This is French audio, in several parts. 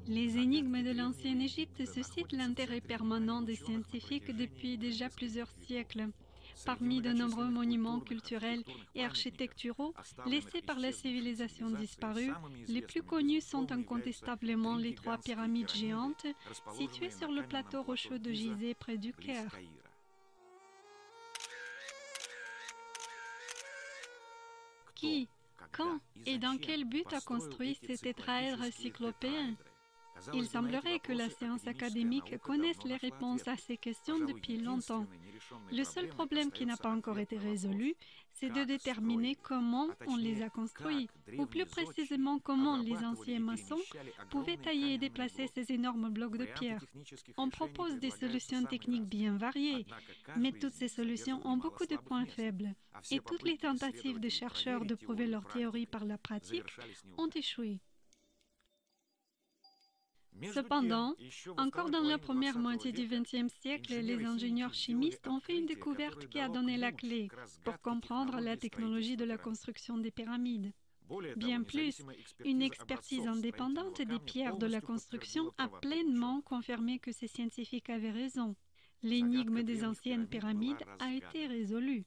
Les énigmes de l'ancienne Égypte suscitent l'intérêt permanent des scientifiques depuis déjà plusieurs siècles. Parmi de nombreux monuments culturels et architecturaux laissés par la civilisation disparue, les plus connus sont incontestablement les trois pyramides géantes situées sur le plateau rocheux de Gizeh près du Caire. Qui, quand et dans quel but a construit ces tétraèdres cyclopéens? Il semblerait que la science académique connaisse les réponses à ces questions depuis longtemps. Le seul problème qui n'a pas encore été résolu, c'est de déterminer comment on les a construits, ou plus précisément comment les anciens maçons pouvaient tailler et déplacer ces énormes blocs de pierre. On propose des solutions techniques bien variées, mais toutes ces solutions ont beaucoup de points faibles, et toutes les tentatives des chercheurs de prouver leur théorie par la pratique ont échoué. Cependant, encore dans la première moitié du XXe siècle, les ingénieurs chimistes ont fait une découverte qui a donné la clé pour comprendre la technologie de la construction des pyramides. Bien plus, une expertise indépendante des pierres de la construction a pleinement confirmé que ces scientifiques avaient raison. L'énigme des anciennes pyramides a été résolue.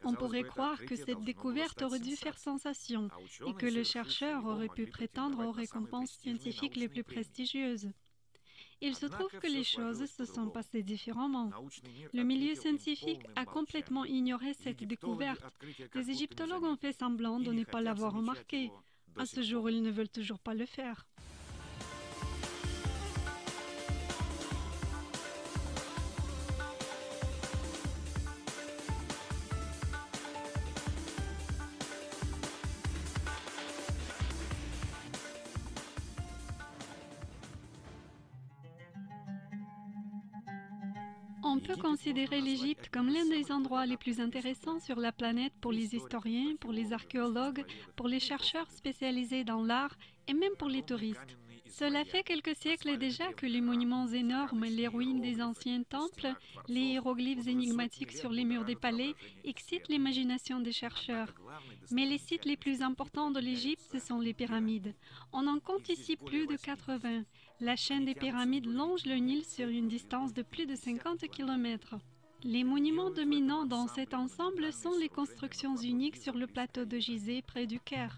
On pourrait croire que cette découverte aurait dû faire sensation et que le chercheur aurait pu prétendre aux récompenses scientifiques les plus prestigieuses. Il se trouve que les choses se sont passées différemment. Le milieu scientifique a complètement ignoré cette découverte. Les égyptologues ont fait semblant de ne pas l'avoir remarqué. À ce jour, ils ne veulent toujours pas le faire. On peut considérer l'Égypte comme l'un des endroits les plus intéressants sur la planète pour les historiens, pour les archéologues, pour les chercheurs spécialisés dans l'art et même pour les touristes. Cela fait quelques siècles déjà que les monuments énormes, les ruines des anciens temples, les hiéroglyphes énigmatiques sur les murs des palais excitent l'imagination des chercheurs. Mais les sites les plus importants de l'Égypte, ce sont les pyramides. On en compte ici plus de 80. La chaîne des pyramides longe le Nil sur une distance de plus de 50 kilomètres. Les monuments dominants dans cet ensemble sont les constructions uniques sur le plateau de Gizeh près du Caire.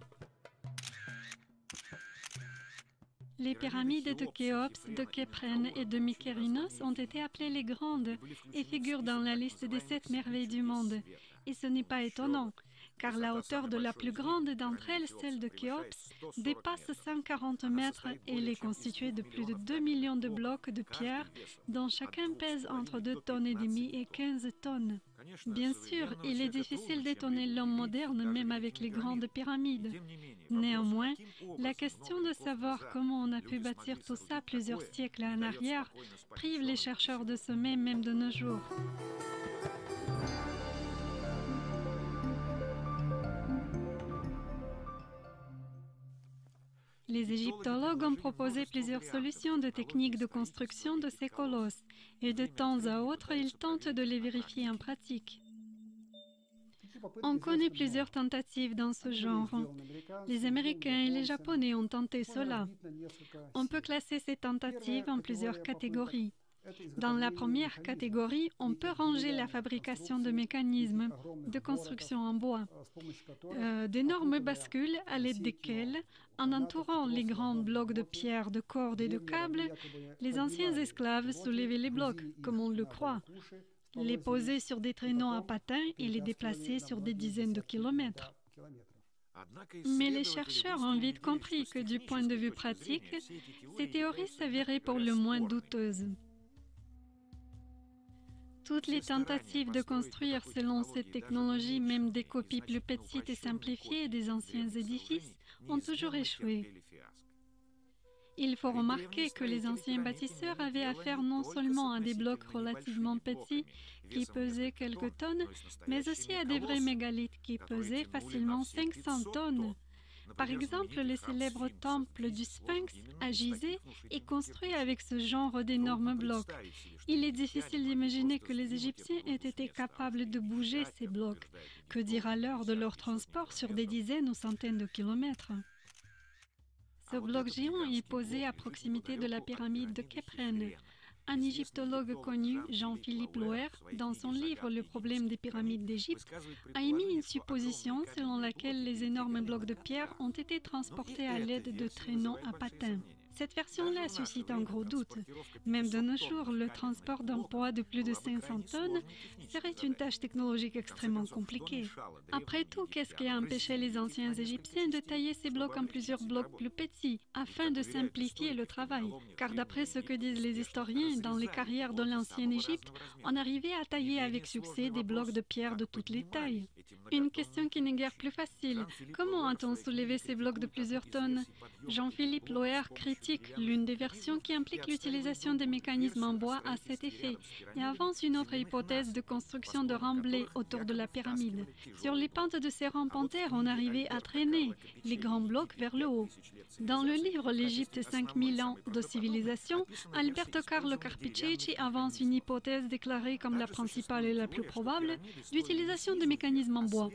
Les pyramides de Khéops, de Képhren et de Mykérinos ont été appelées les Grandes et figurent dans la liste des 7 merveilles du monde. Et ce n'est pas étonnant, car la hauteur de la plus grande d'entre elles, celle de Khéops, dépasse 140 mètres et elle est constituée de plus de 2 millions de blocs de pierre, dont chacun pèse entre 2,5 tonnes et 15 tonnes. Bien sûr, il est difficile d'étonner l'homme moderne même avec les grandes pyramides. Néanmoins, la question de savoir comment on a pu bâtir tout ça plusieurs siècles en arrière prive les chercheurs de sommeil même de nos jours. Les égyptologues ont proposé plusieurs solutions de techniques de construction de ces colosses, et de temps à autre, ils tentent de les vérifier en pratique. On connaît plusieurs tentatives dans ce genre. Les Américains et les Japonais ont tenté cela. On peut classer ces tentatives en plusieurs catégories. Dans la première catégorie, on peut ranger la fabrication de mécanismes de construction en bois, d'énormes bascules à l'aide desquelles, en entourant les grands blocs de pierre, de cordes et de câbles, les anciens esclaves soulevaient les blocs, comme on le croit, les poser sur des traîneaux à patins et les déplacer sur des dizaines de kilomètres. Mais les chercheurs ont vite compris que du point de vue pratique, ces théories s'avéraient pour le moins douteuses. Toutes les tentatives de construire selon cette technologie, même des copies plus petites et simplifiées des anciens édifices, ont toujours échoué. Il faut remarquer que les anciens bâtisseurs avaient affaire non seulement à des blocs relativement petits qui pesaient quelques tonnes, mais aussi à des vrais mégalithes qui pesaient facilement 500 tonnes. Par exemple, le célèbre temple du Sphinx à Gizeh est construit avec ce genre d'énormes blocs. Il est difficile d'imaginer que les Égyptiens aient été capables de bouger ces blocs. Que dire alors de leur transport sur des dizaines ou centaines de kilomètres? Ce bloc géant est posé à proximité de la pyramide de Khéphren. Un égyptologue connu, Jean-Philippe Loher, dans son livre Le problème des pyramides d'Égypte, a émis une supposition selon laquelle les énormes blocs de pierre ont été transportés à l'aide de traîneaux à patins. Cette version-là suscite un gros doute. Même de nos jours, le transport d'un poids de plus de 500 tonnes serait une tâche technologique extrêmement compliquée. Après tout, qu'est-ce qui a empêché les anciens Égyptiens de tailler ces blocs en plusieurs blocs plus petits afin de simplifier le travail? Car d'après ce que disent les historiens, dans les carrières de l'ancienne Égypte, on arrivait à tailler avec succès des blocs de pierre de toutes les tailles. Une question qui n'est guère plus facile. Comment a-t-on soulevé ces blocs de plusieurs tonnes? Jean-Philippe Loher critique l'une des versions qui implique l'utilisation des mécanismes en bois à cet effet et avance une autre hypothèse de construction de remblais autour de la pyramide. Sur les pentes de ces rampes en terre, on arrivait à traîner les grands blocs vers le haut. Dans le livre L'Égypte 5000 ans de civilisation, Alberto Carlo Carpicecci avance une hypothèse déclarée comme la principale et la plus probable d'utilisation de mécanismes en bois.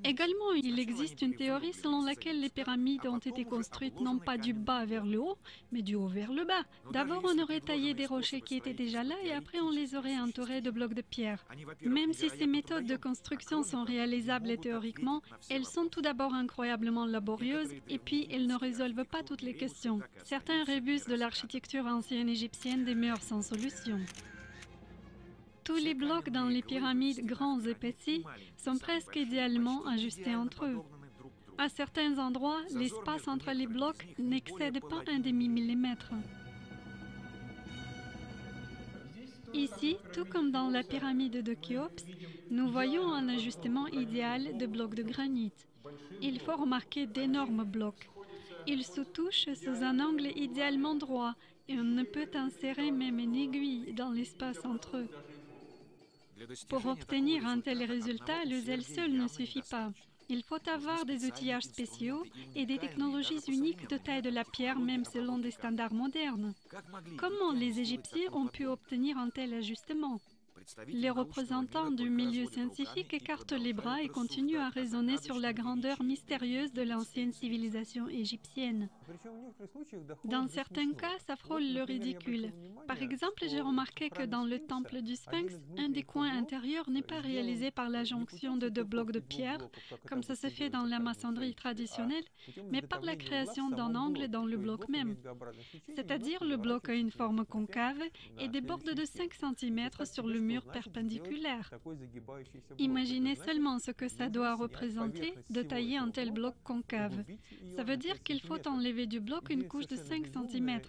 Également, il existe une théorie selon laquelle les pyramides ont été construites non pas du bas vers le haut, mais du haut vers le bas. D'abord, on aurait taillé des rochers qui étaient déjà là et après, on les aurait entourés de blocs de pierre. Même si ces méthodes de construction sont réalisables théoriquement, elles sont tout d'abord incroyablement laborieuses et puis elles ne résolvent pas toutes les questions. Certains rébus de l'architecture ancienne égyptienne demeurent sans solution. Tous les blocs dans les pyramides grands et petits sont presque idéalement ajustés entre eux. À certains endroits, l'espace entre les blocs n'excède pas un demi-millimètre. Ici, tout comme dans la pyramide de Khéops, nous voyons un ajustement idéal de blocs de granit. Il faut remarquer d'énormes blocs. Ils se touchent sous un angle idéalement droit et on ne peut insérer même une aiguille dans l'espace entre eux. Pour obtenir un tel résultat, le zèle seul ne suffit pas. Il faut avoir des outillages spéciaux et des technologies uniques de taille de la pierre, même selon des standards modernes. Comment les Égyptiens ont pu obtenir un tel ajustement? Les représentants du milieu scientifique écartent les bras et continuent à raisonner sur la grandeur mystérieuse de l'ancienne civilisation égyptienne. Dans certains cas, ça frôle le ridicule. Par exemple, j'ai remarqué que dans le temple du Sphinx, un des coins intérieurs n'est pas réalisé par la jonction de deux blocs de pierre, comme ça se fait dans la maçonnerie traditionnelle, mais par la création d'un angle dans le bloc même. C'est-à-dire, le bloc a une forme concave et déborde de 5 cm sur le mur perpendiculaire. Imaginez seulement ce que ça doit représenter de tailler un tel bloc concave. Ça veut dire qu'il faut enlever du bloc une couche de 5 cm.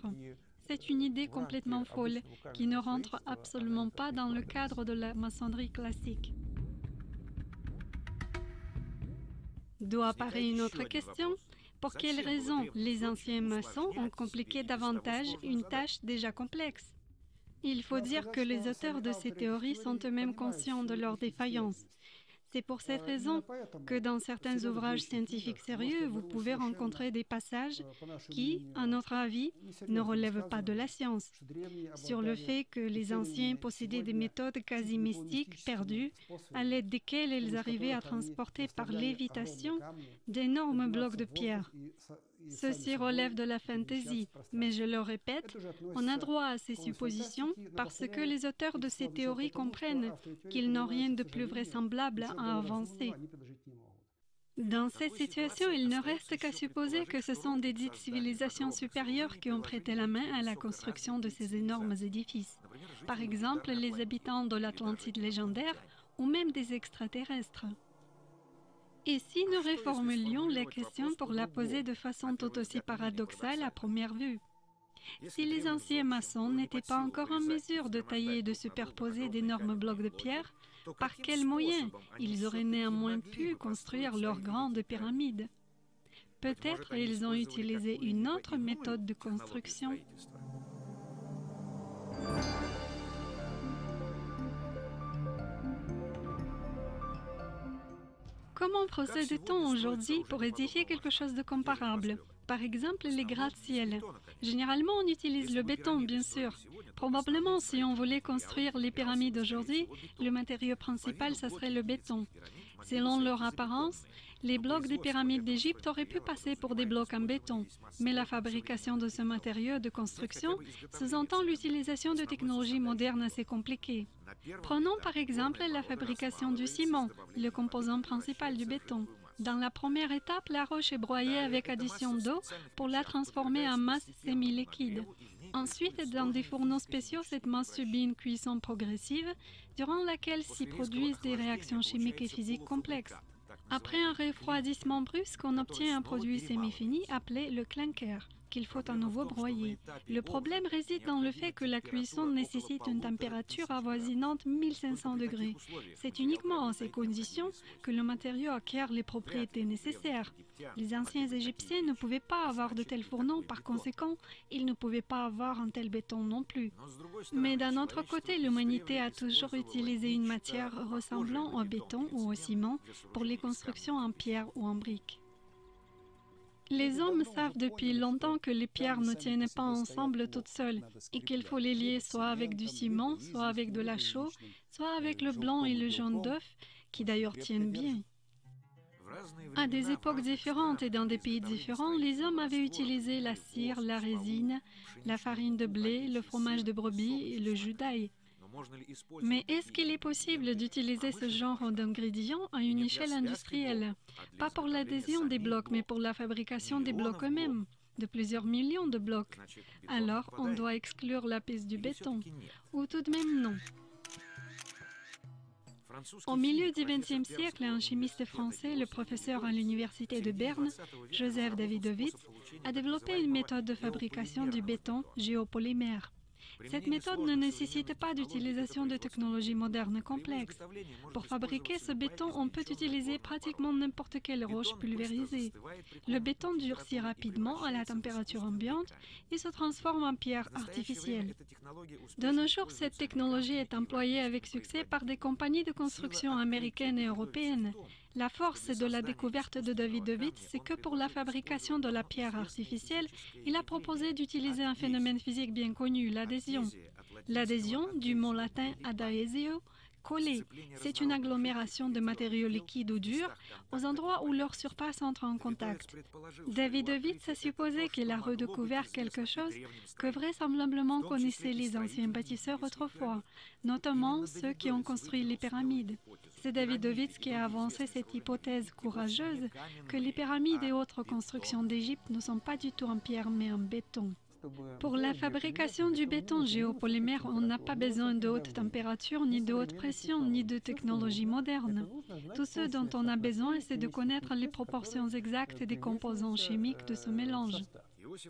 C'est une idée complètement folle qui ne rentre absolument pas dans le cadre de la maçonnerie classique. Doit apparaître une autre question. Pour quelles raisons les anciens maçons ont compliqué davantage une tâche déjà complexe? Il faut dire que les auteurs de ces théories sont eux-mêmes conscients de leurs défaillances. C'est pour cette raison que dans certains ouvrages scientifiques sérieux, vous pouvez rencontrer des passages qui, à notre avis, ne relèvent pas de la science, sur le fait que les anciens possédaient des méthodes quasi mystiques perdues, à l'aide desquelles ils arrivaient à transporter par lévitation d'énormes blocs de pierre. Ceci relève de la fantaisie, mais je le répète, on a droit à ces suppositions parce que les auteurs de ces théories comprennent qu'ils n'ont rien de plus vraisemblable à avancer. Dans cette situation, il ne reste qu'à supposer que ce sont des dites civilisations supérieures qui ont prêté la main à la construction de ces énormes édifices. Par exemple, les habitants de l'Atlantide légendaire ou même des extraterrestres. Et si nous reformulions la question pour la poser de façon tout aussi paradoxale à première vue? Si les anciens maçons n'étaient pas encore en mesure de tailler et de superposer d'énormes blocs de pierre, par quels moyens ils auraient néanmoins pu construire leurs grandes pyramides? Peut-être ils ont utilisé une autre méthode de construction. Comment procède-t-on aujourd'hui pour édifier quelque chose de comparable? Par exemple, les gratte-ciel. Généralement, on utilise le béton, bien sûr. Probablement, si on voulait construire les pyramides aujourd'hui, le matériau principal, ça serait le béton. Selon leur apparence, Les blocs des pyramides d'Égypte auraient pu passer pour des blocs en béton, mais la fabrication de ce matériau de construction sous-entend l'utilisation de technologies modernes assez compliquées. Prenons par exemple la fabrication du ciment, le composant principal du béton. Dans la première étape, la roche est broyée avec addition d'eau pour la transformer en masse semi-liquide. Ensuite, dans des fourneaux spéciaux, cette masse subit une cuisson progressive, durant laquelle s'y produisent des réactions chimiques et physiques complexes. Après un refroidissement brusque, on obtient un produit semi-fini appelé le clinker, qu'il faut à nouveau broyer. Le problème réside dans le fait que la cuisson nécessite une température avoisinante 1500 degrés. C'est uniquement en ces conditions que le matériau acquiert les propriétés nécessaires. Les anciens Égyptiens ne pouvaient pas avoir de tels fourneaux, par conséquent, ils ne pouvaient pas avoir un tel béton non plus. Mais d'un autre côté, l'humanité a toujours utilisé une matière ressemblant au béton ou au ciment pour les constructions en pierre ou en briques. Les hommes savent depuis longtemps que les pierres ne tiennent pas ensemble toutes seules et qu'il faut les lier soit avec du ciment, soit avec de la chaux, soit avec le blanc et le jaune d'œuf, qui d'ailleurs tiennent bien. À des époques différentes et dans des pays différents, les hommes avaient utilisé la cire, la résine, la farine de blé, le fromage de brebis et le jus d'ail. Mais est-ce qu'il est possible d'utiliser ce genre d'ingrédients à une échelle industrielle? Pas pour l'adhésion des blocs, mais pour la fabrication des blocs eux-mêmes, de plusieurs millions de blocs. Alors, on doit exclure la piste du béton. Ou tout de même non. Au milieu du XXe siècle, un chimiste français, le professeur à l'université de Berne, Joseph Davidovits, a développé une méthode de fabrication du béton géopolymère. Cette méthode ne nécessite pas d'utilisation de technologies modernes complexes. Pour fabriquer ce béton, on peut utiliser pratiquement n'importe quelle roche pulvérisée. Le béton durcit rapidement à la température ambiante et se transforme en pierre artificielle. De nos jours, cette technologie est employée avec succès par des compagnies de construction américaines et européennes. La force de la découverte de Davidovits, c'est que pour la fabrication de la pierre artificielle, il a proposé d'utiliser un phénomène physique bien connu, l'adhésion. L'adhésion, du mot latin adhesio, coller, c'est une agglomération de matériaux liquides ou durs aux endroits où leur surface entre en contact. Davidovits a supposé qu'il a redécouvert quelque chose que vraisemblablement connaissaient les anciens bâtisseurs autrefois, notamment ceux qui ont construit les pyramides. C'est Davidovits qui a avancé cette hypothèse courageuse que les pyramides et autres constructions d'Égypte ne sont pas du tout en pierre mais en béton. Pour la fabrication du béton géopolymère, on n'a pas besoin de haute température, ni de haute pression, ni de technologie moderne. Tout ce dont on a besoin, c'est de connaître les proportions exactes des composants chimiques de ce mélange.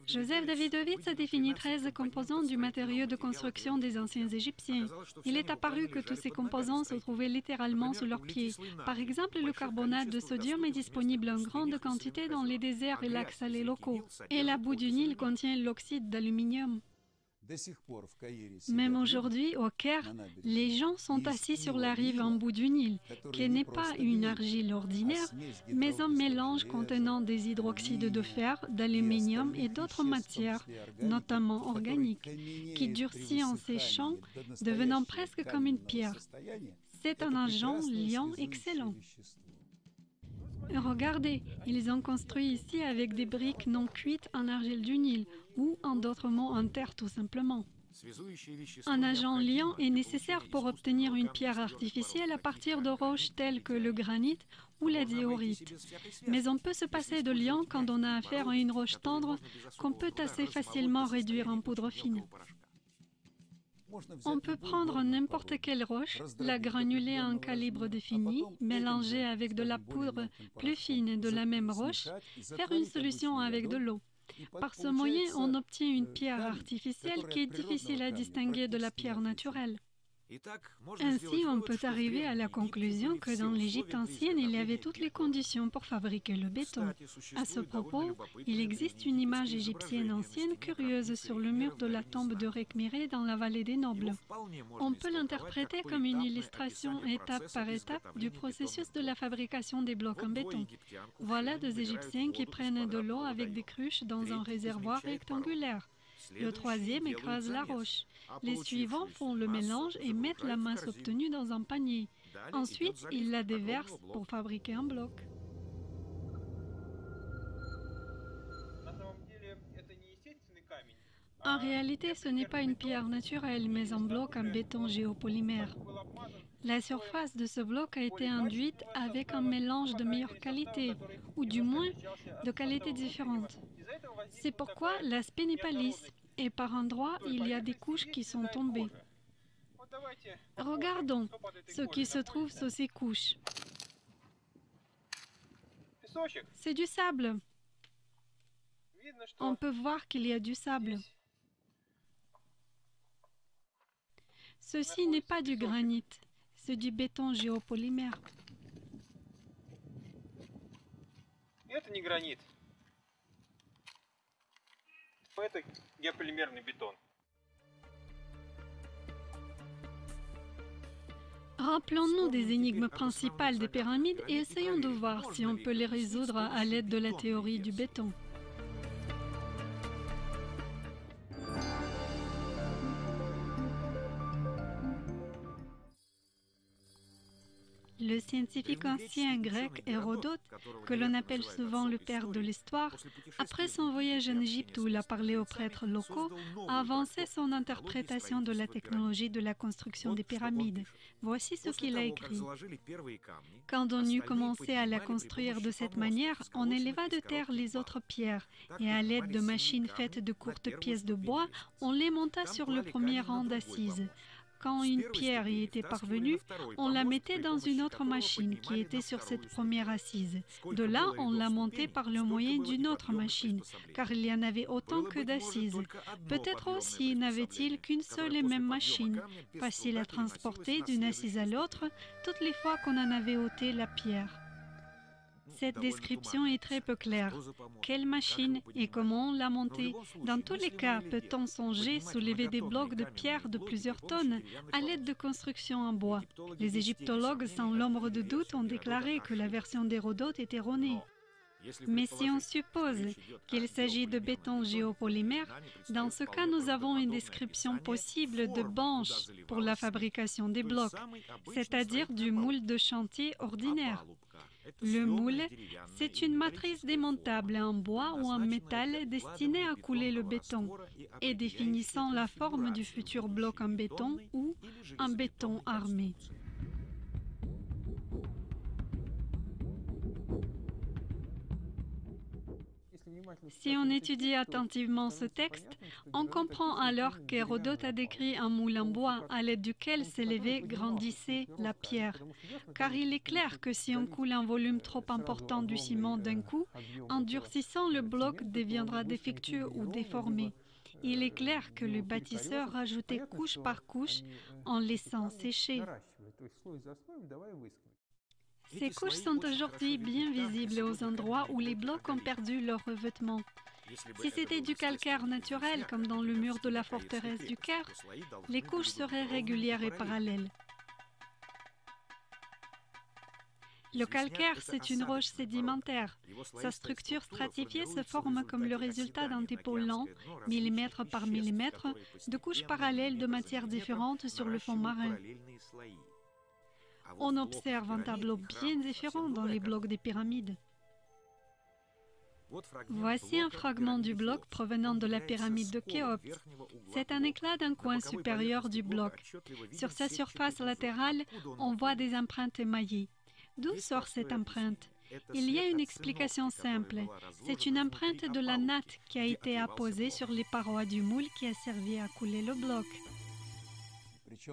Joseph Davidovits a défini 13 composants du matériau de construction des anciens Égyptiens. Il est apparu que tous ces composants se trouvaient littéralement sous leurs pieds. Par exemple, le carbonate de sodium est disponible en grande quantité dans les déserts et lacs salés locaux, et la boue du Nil contient l'oxyde d'aluminium. Même aujourd'hui, au Caire, les gens sont assis sur la rive en bout du Nil, qui n'est pas une argile ordinaire, mais un mélange contenant des hydroxydes de fer, d'aluminium et d'autres matières, notamment organiques, qui durcit en séchant, devenant presque comme une pierre. C'est un agent liant excellent. Regardez, ils ont construit ici avec des briques non cuites en argile du Nil, ou en d'autres mots en terre tout simplement. Un agent liant est nécessaire pour obtenir une pierre artificielle à partir de roches telles que le granit ou la diorite. Mais on peut se passer de liant quand on a affaire à une roche tendre qu'on peut assez facilement réduire en poudre fine. On peut prendre n'importe quelle roche, la granuler en calibre défini, mélanger avec de la poudre plus fine de la même roche, faire une solution avec de l'eau. Par ce moyen, on obtient une pierre artificielle qui est difficile à distinguer de la pierre naturelle. Ainsi, on peut arriver à la conclusion que dans l'Égypte ancienne, il y avait toutes les conditions pour fabriquer le béton. À ce propos, il existe une image égyptienne ancienne curieuse sur le mur de la tombe de Rekhmiré dans la vallée des Nobles. On peut l'interpréter comme une illustration étape par étape du processus de la fabrication des blocs en béton. Voilà deux Égyptiens qui prennent de l'eau avec des cruches dans un réservoir rectangulaire. Le troisième écrase la roche. Les suivants font le mélange et mettent la masse obtenue dans un panier. Ensuite, ils la déversent pour fabriquer un bloc. En réalité, ce n'est pas une pierre naturelle, mais un bloc en béton géopolymère. La surface de ce bloc a été induite avec un mélange de meilleure qualité, ou du moins de qualités différentes. C'est pourquoi l'aspect n'est pas lisse, et par endroits, il y a des couches qui sont tombées. Regardons ce qui se trouve sous ces couches. C'est du sable. On peut voir qu'il y a du sable. Ceci n'est pas du granit, c'est du béton géopolymère. Это не гранит. Это геополимерный бетон. Rappelons-nous des énigmes principales des pyramides et essayons de voir si on peut les résoudre à l'aide de la théorie du béton. Le scientifique ancien grec Hérodote, que l'on appelle souvent le père de l'histoire, après son voyage en Égypte où il a parlé aux prêtres locaux, a avancé son interprétation de la technologie de la construction des pyramides. Voici ce qu'il a écrit. Quand on eut commencé à la construire de cette manière, on éleva de terre les autres pierres, et à l'aide de machines faites de courtes pièces de bois, on les monta sur le premier rang d'assises. Quand une pierre y était parvenue, on la mettait dans une autre machine qui était sur cette première assise. De là, on la montait par le moyen d'une autre machine, car il y en avait autant que d'assises. Peut-être aussi n'avait-il qu'une seule et même machine, facile à transporter d'une assise à l'autre, toutes les fois qu'on en avait ôté la pierre. Cette description est très peu claire. Quelle machine et comment on l'a montée? Dans tous les cas, peut-on songer soulever des blocs de pierre de plusieurs tonnes à l'aide de constructions en bois? Les égyptologues, sans l'ombre de doute, ont déclaré que la version d'Hérodote est erronée. Mais si on suppose qu'il s'agit de béton géopolymère, dans ce cas, nous avons une description possible de banche pour la fabrication des blocs, c'est-à-dire du moule de chantier ordinaire. Le moule, c'est une matrice démontable en bois ou en métal destinée à couler le béton et définissant la forme du futur bloc en béton ou en béton armé. Si on étudie attentivement ce texte, on comprend alors qu'Hérodote a décrit un moule en bois à l'aide duquel s'élevait, grandissait la pierre. Car il est clair que si on coule un volume trop important du ciment d'un coup, en durcissant le bloc deviendra défectueux ou déformé. Il est clair que le bâtisseur rajoutait couche par couche en laissant sécher. Ces couches sont aujourd'hui bien visibles aux endroits où les blocs ont perdu leur revêtement. Si c'était du calcaire naturel, comme dans le mur de la forteresse du Caire, les couches seraient régulières et parallèles. Le calcaire, c'est une roche sédimentaire. Sa structure stratifiée se forme comme le résultat d'un dépôt lent, millimètre par millimètre, de couches parallèles de matières différentes sur le fond marin. On observe un tableau bien différent dans les blocs des pyramides. Voici un fragment du bloc provenant de la pyramide de Khéops. C'est un éclat d'un coin supérieur du bloc. Sur sa surface latérale, on voit des empreintes émaillées. D'où sort cette empreinte? Il y a une explication simple. C'est une empreinte de la natte qui a été apposée sur les parois du moule qui a servi à couler le bloc.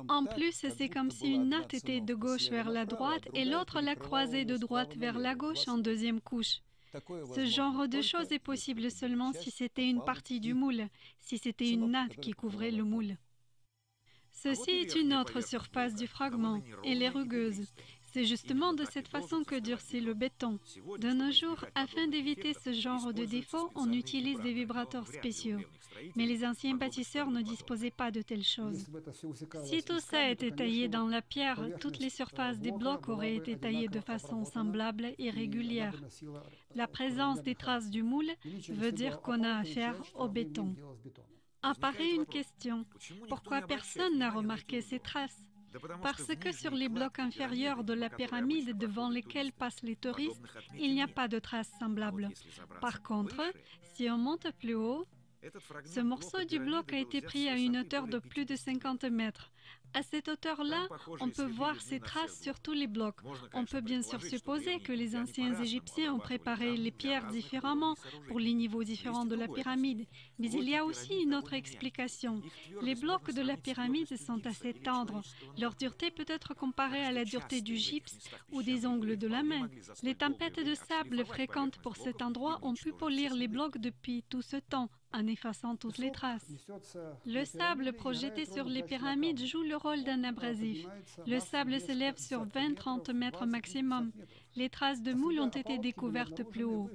En plus, c'est comme si une natte était de gauche vers la droite et l'autre la croisait de droite vers la gauche en deuxième couche. Ce genre de choses est possible seulement si c'était une partie du moule, si c'était une natte qui couvrait le moule. Ceci est une autre surface du fragment. Elle est rugueuse. C'est justement de cette façon que durcit le béton. De nos jours, afin d'éviter ce genre de défaut, on utilise des vibrateurs spéciaux. Mais les anciens bâtisseurs ne disposaient pas de telles choses. Si tout ça était taillé dans la pierre, toutes les surfaces des blocs auraient été taillées de façon semblable et régulière. La présence des traces du moule veut dire qu'on a affaire au béton. Apparaît une question. Pourquoi personne n'a remarqué ces traces? Parce que sur les blocs inférieurs de la pyramide devant lesquels passent les touristes, il n'y a pas de traces semblables. Par contre, si on monte plus haut, Ce morceau du bloc a été pris à une hauteur de plus de 50 mètres. À cette hauteur-là, on peut voir ces traces sur tous les blocs. On peut bien sûr supposer que les anciens Égyptiens ont préparé les pierres différemment pour les niveaux différents de la pyramide. Mais il y a aussi une autre explication. Les blocs de la pyramide sont assez tendres. Leur dureté peut être comparée à la dureté du gypse ou des ongles de la main. Les tempêtes de sable fréquentes pour cet endroit ont pu polir les blocs depuis tout ce temps, en effaçant toutes les traces. Le sable projeté sur les pyramides joue le rôle d'un abrasif. Le sable s'élève sur 20-30 mètres maximum. Les traces de moules ont été découvertes plus haut.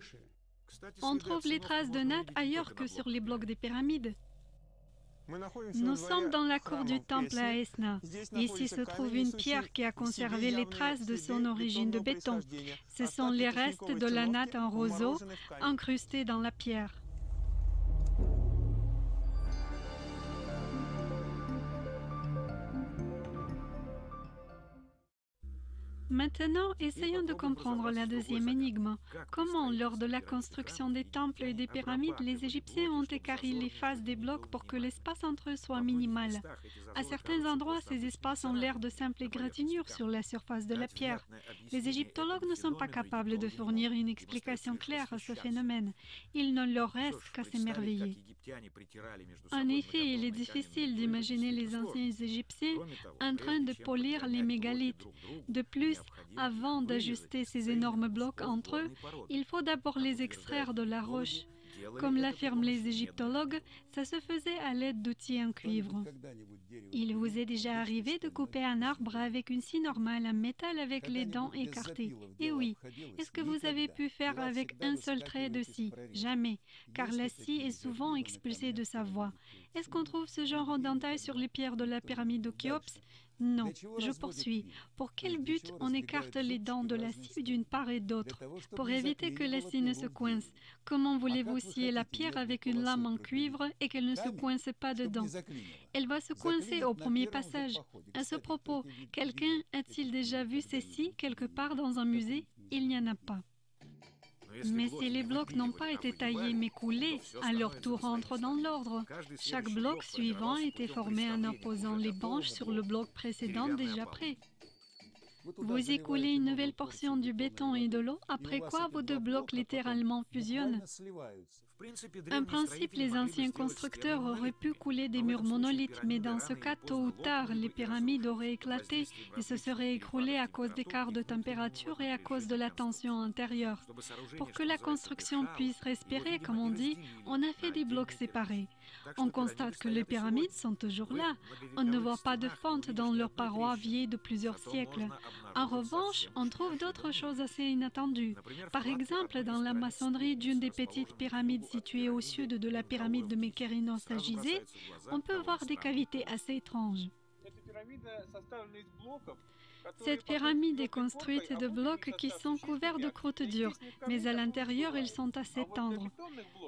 On trouve les traces de nattes ailleurs que sur les blocs des pyramides. Nous sommes dans la cour du temple à Esna. Ici se trouve une pierre qui a conservé les traces de son origine de béton. Ce sont les restes de la natte en roseau incrustés dans la pierre. Maintenant, essayons de comprendre la deuxième énigme. Comment, lors de la construction des temples et des pyramides, les Égyptiens ont équarri les faces des blocs pour que l'espace entre eux soit minimal? À certains endroits, ces espaces ont l'air de simples égratignures sur la surface de la pierre. Les égyptologues ne sont pas capables de fournir une explication claire à ce phénomène. Il ne leur reste qu'à s'émerveiller. En effet, il est difficile d'imaginer les anciens Égyptiens en train de polir les mégalithes. De plus, avant d'ajuster ces énormes blocs entre eux, il faut d'abord les extraire de la roche. Comme l'affirment les égyptologues, ça se faisait à l'aide d'outils en cuivre. Il vous est déjà arrivé de couper un arbre avec une scie normale en métal avec les dents écartées? Et oui. Est-ce que vous avez pu faire avec un seul trait de scie? Jamais, car la scie est souvent expulsée de sa voie. Est-ce qu'on trouve ce genre d'entaille sur les pierres de la pyramide de Khéops? Non, je poursuis. Pour quel but on écarte les dents de la scie d'une part et d'autre? Pour éviter que la scie ne se coince. Comment voulez-vous scier la pierre avec une lame en cuivre et qu'elle ne se coince pas dedans? Elle va se coincer au premier passage. À ce propos, quelqu'un a-t-il déjà vu ces scies quelque part dans un musée? Il n'y en a pas. Mais si les blocs n'ont pas été taillés mais coulés, alors tout rentre dans l'ordre. Chaque bloc suivant était formé en opposant les branches sur le bloc précédent déjà prêt. Vous y coulez une nouvelle portion du béton et de l'eau, après quoi vos deux blocs littéralement fusionnent. En principe, les anciens constructeurs auraient pu couler des murs monolithes, mais dans ce cas, tôt ou tard, les pyramides auraient éclaté et se seraient écroulées à cause d'écarts de température et à cause de la tension intérieure. Pour que la construction puisse respirer, comme on dit, on a fait des blocs séparés. On constate que les pyramides sont toujours là. On ne voit pas de fente dans leurs parois vieilles de plusieurs siècles. En revanche, on trouve d'autres choses assez inattendues. Par exemple, dans la maçonnerie d'une des petites pyramides située au sud de la pyramide de Mykérinos à Gizeh, on peut voir des cavités assez étranges. Cette pyramide est construite de blocs qui sont couverts de croûte dure, mais à l'intérieur, ils sont assez tendres.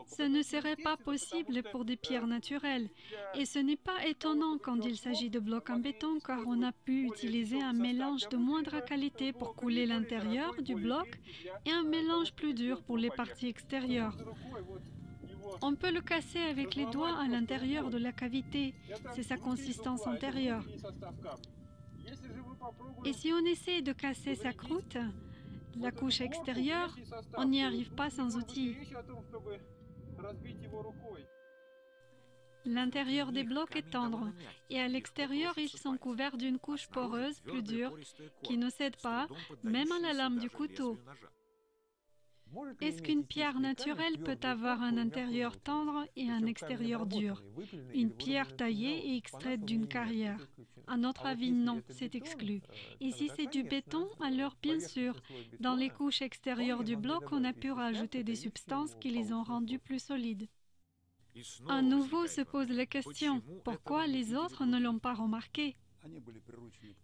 Ce ne serait pas possible pour des pierres naturelles. Et ce n'est pas étonnant quand il s'agit de blocs en béton, car on a pu utiliser un mélange de moindre qualité pour couler l'intérieur du bloc et un mélange plus dur pour les parties extérieures. On peut le casser avec les doigts à l'intérieur de la cavité. C'est sa consistance antérieure. Et si on essaie de casser sa croûte, la couche extérieure, on n'y arrive pas sans outils. L'intérieur des blocs est tendre et à l'extérieur, ils sont couverts d'une couche poreuse plus dure qui ne cède pas, même à la lame du couteau. Est-ce qu'une pierre naturelle peut avoir un intérieur tendre et un extérieur dur? Une pierre taillée et extraite d'une carrière? À notre avis, non, c'est exclu. Et si c'est du béton, alors bien sûr, dans les couches extérieures du bloc, on a pu rajouter des substances qui les ont rendus plus solides. À nouveau se pose la question, pourquoi les autres ne l'ont pas remarqué?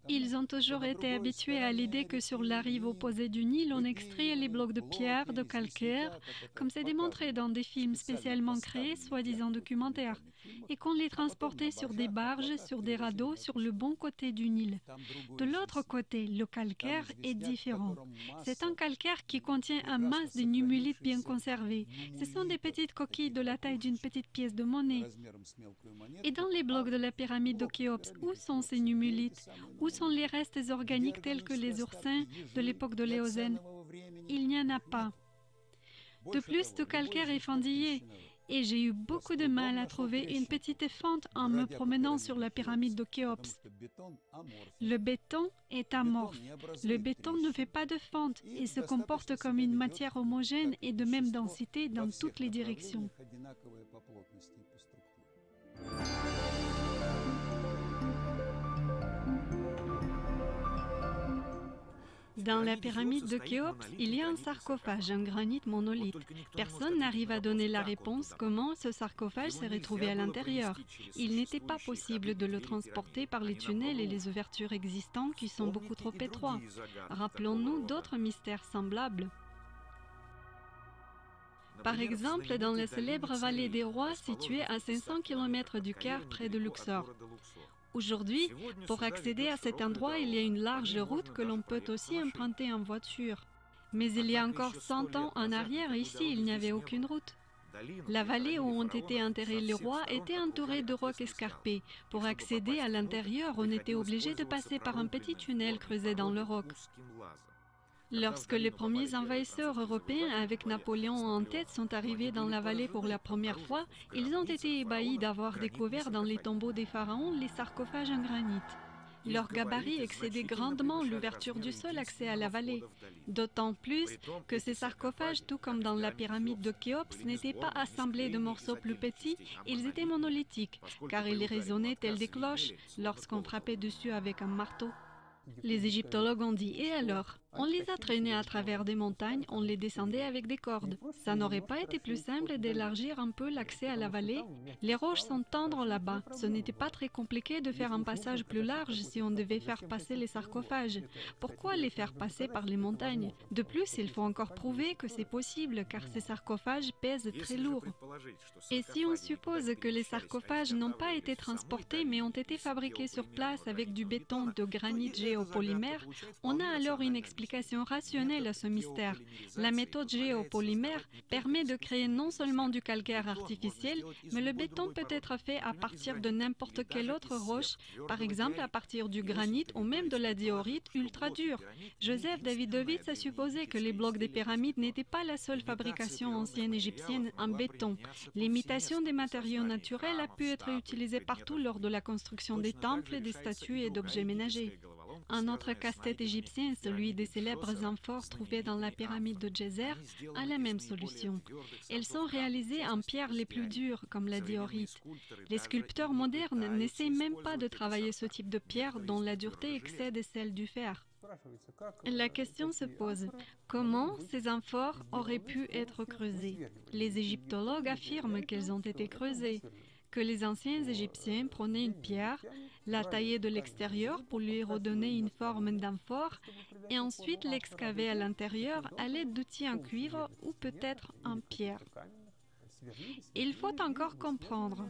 Ils ont toujours été habitués à l'idée que sur la rive opposée du Nil, on extrait les blocs de pierre, de calcaire, comme c'est démontré dans des films spécialement créés, soi-disant documentaires, et qu'on les transportait sur des barges, sur des radeaux, sur le bon côté du Nil. De l'autre côté, le calcaire est différent. C'est un calcaire qui contient un masse de nummulites bien conservés. Ce sont des petites coquilles de la taille d'une petite pièce de monnaie. Et dans les blocs de la pyramide de Khéops, où sont ces nummulites? Où sont les restes organiques tels que les oursins de l'époque de l'Éocène? Il n'y en a pas. De plus, tout calcaire est fendillé. Et j'ai eu beaucoup de mal à trouver une petite fente en me promenant sur la pyramide de Khéops. Le béton est amorphe. Le béton ne fait pas de fente et se comporte comme une matière homogène et de même densité dans toutes les directions. Dans la pyramide de Khéops, il y a un sarcophage, un granit monolithe. Personne n'arrive à donner la réponse comment ce sarcophage s'est retrouvé à l'intérieur. Il n'était pas possible de le transporter par les tunnels et les ouvertures existantes qui sont beaucoup trop étroits. Rappelons-nous d'autres mystères semblables. Par exemple, dans la célèbre vallée des rois située à 500 km du Caire près de Luxor. Aujourd'hui, pour accéder à cet endroit, il y a une large route que l'on peut aussi emprunter en voiture. Mais il y a encore 100 ans en arrière, ici, il n'y avait aucune route. La vallée où ont été enterrés les rois était entourée de rocs escarpés. Pour accéder à l'intérieur, on était obligé de passer par un petit tunnel creusé dans le roc. Lorsque les premiers envahisseurs européens avec Napoléon en tête sont arrivés dans la vallée pour la première fois, ils ont été ébahis d'avoir découvert dans les tombeaux des pharaons les sarcophages en granit. Leur gabarit excédait grandement l'ouverture du seul accès à la vallée. D'autant plus que ces sarcophages, tout comme dans la pyramide de Khéops, n'étaient pas assemblés de morceaux plus petits, ils étaient monolithiques, car ils résonnaient tels des cloches lorsqu'on frappait dessus avec un marteau. Les égyptologues ont dit « Et alors ?» On les a traînés à travers des montagnes, on les descendait avec des cordes. Ça n'aurait pas été plus simple d'élargir un peu l'accès à la vallée? Les roches sont tendres là-bas. Ce n'était pas très compliqué de faire un passage plus large si on devait faire passer les sarcophages. Pourquoi les faire passer par les montagnes? De plus, il faut encore prouver que c'est possible, car ces sarcophages pèsent très lourd. Et si on suppose que les sarcophages n'ont pas été transportés mais ont été fabriqués sur place avec du béton de granit géopolymère, on a alors une explication rationnelle à ce mystère. La méthode géopolymère permet de créer non seulement du calcaire artificiel, mais le béton peut être fait à partir de n'importe quelle autre roche, par exemple à partir du granit ou même de la diorite ultra dure. Joseph Davidovits a supposé que les blocs des pyramides n'étaient pas la seule fabrication ancienne égyptienne en béton. L'imitation des matériaux naturels a pu être utilisée partout lors de la construction des temples, des statues et d'objets ménagers. Un autre casse-tête égyptien, celui des célèbres amphores trouvées dans la pyramide de Djéser, a la même solution. Elles sont réalisées en pierres les plus dures, comme la diorite. Les sculpteurs modernes n'essaient même pas de travailler ce type de pierre dont la dureté excède celle du fer. La question se pose, comment ces amphores auraient pu être creusées? Les égyptologues affirment qu'elles ont été creusées, que les anciens Égyptiens prenaient une pierre, la taillaient de l'extérieur pour lui redonner une forme d'amphore et ensuite l'excavaient à l'intérieur à l'aide d'outils en cuivre ou peut-être en pierre. Il faut encore comprendre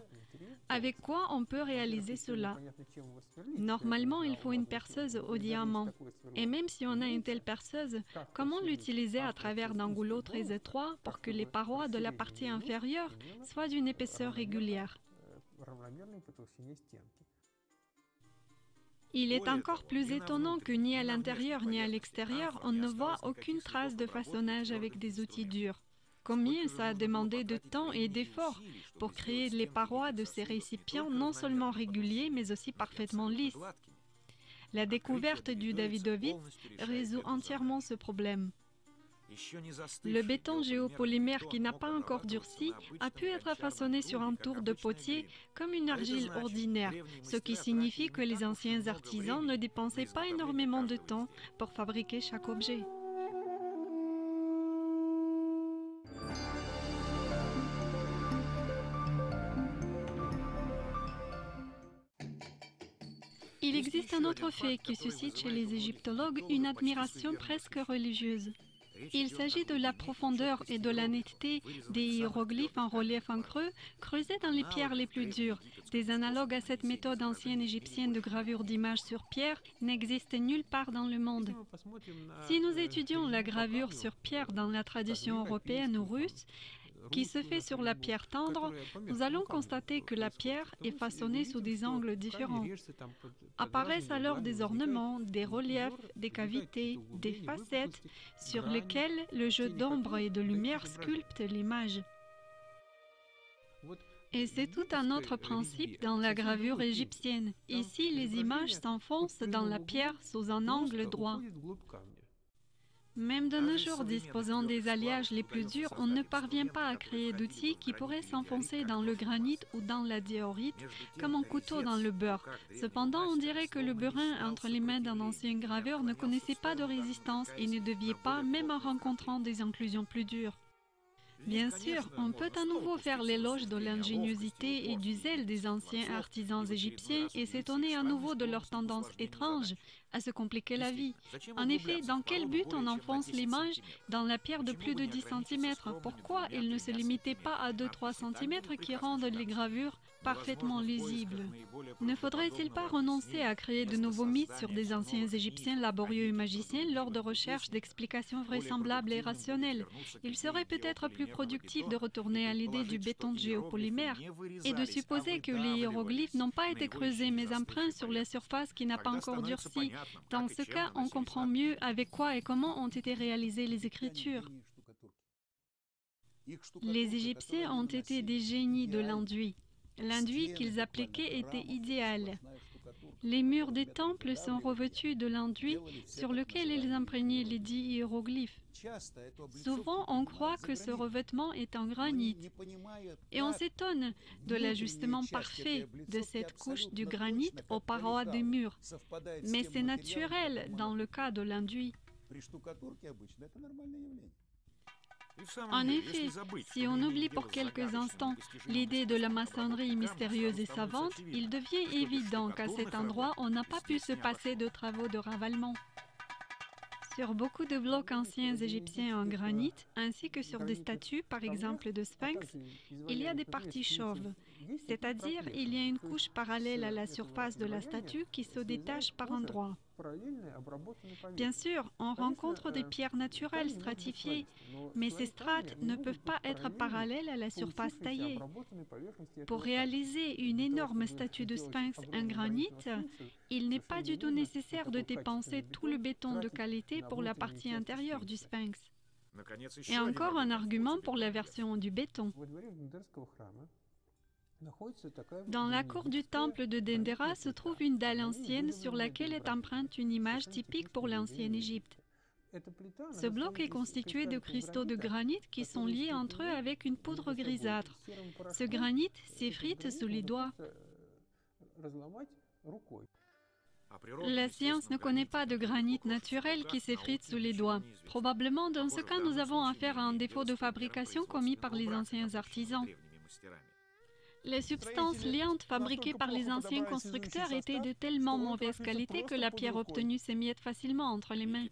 avec quoi on peut réaliser cela. Normalement, il faut une perceuse au diamant. Et même si on a une telle perceuse, comment l'utiliser à travers d'angoulots très étroits pour que les parois de la partie inférieure soient d'une épaisseur régulière? Il est encore plus étonnant que ni à l'intérieur ni à l'extérieur, on ne voit aucune trace de façonnage avec des outils durs. Combien ça a demandé de temps et d'efforts pour créer les parois de ces récipients non seulement réguliers mais aussi parfaitement lisses. La découverte du Davidovits résout entièrement ce problème. Le béton géopolymère qui n'a pas encore durci a pu être façonné sur un tour de potier comme une argile ordinaire, ce qui signifie que les anciens artisans ne dépensaient pas énormément de temps pour fabriquer chaque objet. Il existe un autre fait qui suscite chez les égyptologues une admiration presque religieuse. Il s'agit de la profondeur et de la netteté des hiéroglyphes en relief en creux creusés dans les pierres les plus dures. Des analogues à cette méthode ancienne égyptienne de gravure d'images sur pierre n'existent nulle part dans le monde. Si nous étudions la gravure sur pierre dans la tradition européenne ou russe, qui se fait sur la pierre tendre, nous allons constater que la pierre est façonnée sous des angles différents. Apparaissent alors des ornements, des reliefs, des cavités, des facettes, sur lesquelles le jeu d'ombre et de lumière sculpte l'image. Et c'est tout un autre principe dans la gravure égyptienne. Ici, les images s'enfoncent dans la pierre sous un angle droit. Même de nos jours, disposant des alliages les plus durs, on ne parvient pas à créer d'outils qui pourraient s'enfoncer dans le granit ou dans la diorite, comme un couteau dans le beurre. Cependant, on dirait que le burin entre les mains d'un ancien graveur ne connaissait pas de résistance et ne déviait pas, même en rencontrant des inclusions plus dures. Bien sûr, on peut à nouveau faire l'éloge de l'ingéniosité et du zèle des anciens artisans égyptiens et s'étonner à nouveau de leur tendance étrange à se compliquer la vie. En effet, dans quel but on enfonce l'image dans la pierre de plus de 10 cm? Pourquoi il ne se limitait pas à 2-3 cm qui rendent les gravures parfaitement lisibles? Ne faudrait-il pas renoncer à créer de nouveaux mythes sur des anciens Égyptiens laborieux et magiciens lors de recherches d'explications vraisemblables et rationnelles? Il serait peut-être plus productif de retourner à l'idée du béton géopolymère et de supposer que les hiéroglyphes n'ont pas été creusés mais empreints sur la surface qui n'a pas encore durci. Dans ce cas, on comprend mieux avec quoi et comment ont été réalisées les écritures. Les Égyptiens ont été des génies de l'enduit. L'enduit qu'ils appliquaient était idéal. Les murs des temples sont revêtus de l'enduit sur lequel ils imprégnaient les 10 hiéroglyphes. Souvent, on croit que ce revêtement est en granit, et on s'étonne de l'ajustement parfait de cette couche du granit aux parois des murs. Mais c'est naturel dans le cas de l'enduit. En effet, si on oublie pour quelques instants l'idée de la maçonnerie mystérieuse et savante, il devient évident qu'à cet endroit, on n'a pas pu se passer de travaux de ravalement. Sur beaucoup de blocs anciens égyptiens en granit, ainsi que sur des statues, par exemple de sphinx, il y a des parties chauves, c'est-à-dire il y a une couche parallèle à la surface de la statue qui se détache par endroits. Bien sûr, on rencontre des pierres naturelles stratifiées, mais ces strates ne peuvent pas être parallèles à la surface taillée. Pour réaliser une énorme statue de sphinx en granit, il n'est pas du tout nécessaire de dépenser tout le béton de qualité pour la partie intérieure du sphinx. Et encore un argument pour la version du béton. Dans la cour du temple de Dendera se trouve une dalle ancienne sur laquelle est empreinte une image typique pour l'ancienne Égypte. Ce bloc est constitué de cristaux de granit qui sont liés entre eux avec une poudre grisâtre. Ce granit s'effrite sous les doigts. La science ne connaît pas de granit naturel qui s'effrite sous les doigts. Probablement, dans ce cas, nous avons affaire à un défaut de fabrication commis par les anciens artisans. Les substances liantes fabriquées par les anciens constructeurs étaient de tellement mauvaise qualité que la pierre obtenue s'émiette facilement entre les mains.